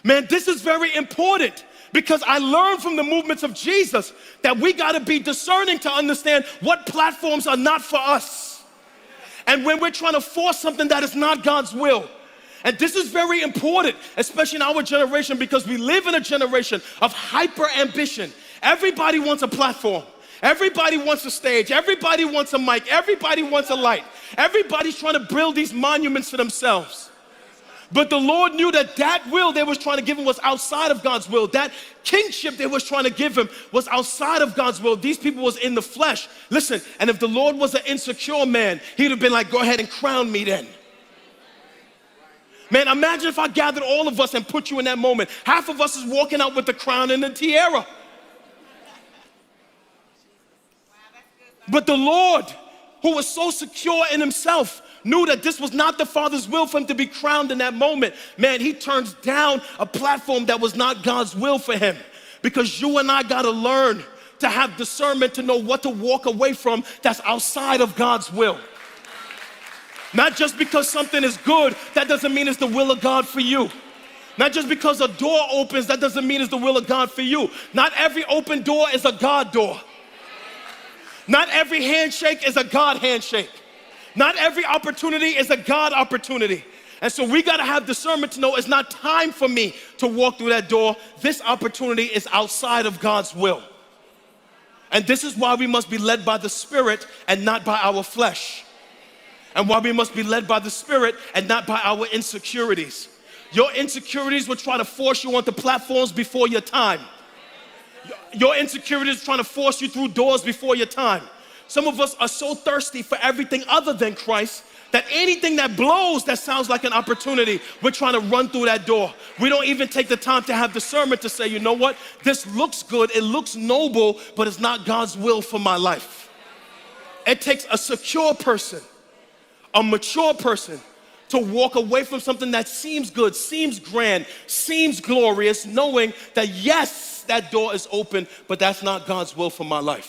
Man, this is very important because I learned from the movements of Jesus that we gotta be discerning to understand what platforms are not for us. And when we're trying to force something that is not God's will. And this is very important, especially in our generation, because we live in a generation of hyper ambition. Everybody wants a platform. Everybody wants a stage. Everybody wants a mic. Everybody wants a light. Everybody's trying to build these monuments for themselves. But the Lord knew that that will they was trying to give him was outside of God's will. That kingship they was trying to give him was outside of God's will. These people was in the flesh. Listen, and if the Lord was an insecure man, he'd have been like, go ahead and crown me then. Man, imagine if I gathered all of us and put you in that moment. Half of us is walking out with the crown and the tiara. But the Lord, who was so secure in himself, knew that this was not the Father's will for him to be crowned in that moment. Man, he turns down a platform that was not God's will for him. Because you and I gotta learn to have discernment to know what to walk away from that's outside of God's will. Not just because something is good, that doesn't mean it's the will of God for you. Not just because a door opens, that doesn't mean it's the will of God for you. Not every open door is a God door. Not every handshake is a God handshake. Not every opportunity is a God opportunity. And so we gotta have discernment to know it's not time for me to walk through that door. This opportunity is outside of God's will. And this is why we must be led by the Spirit and not by our flesh. And why we must be led by the Spirit and not by our insecurities. Your insecurities will try to force you onto platforms before your time. Your insecurities are trying to force you through doors before your time. Some of us are so thirsty for everything other than Christ that anything that blows that sounds like an opportunity, we're trying to run through that door. We don't even take the time to have discernment to say, you know what? This looks good, it looks noble, but it's not God's will for my life. It takes a secure person, a mature person, to walk away from something that seems good, seems grand, seems glorious, knowing that yes, that door is open, but that's not God's will for my life.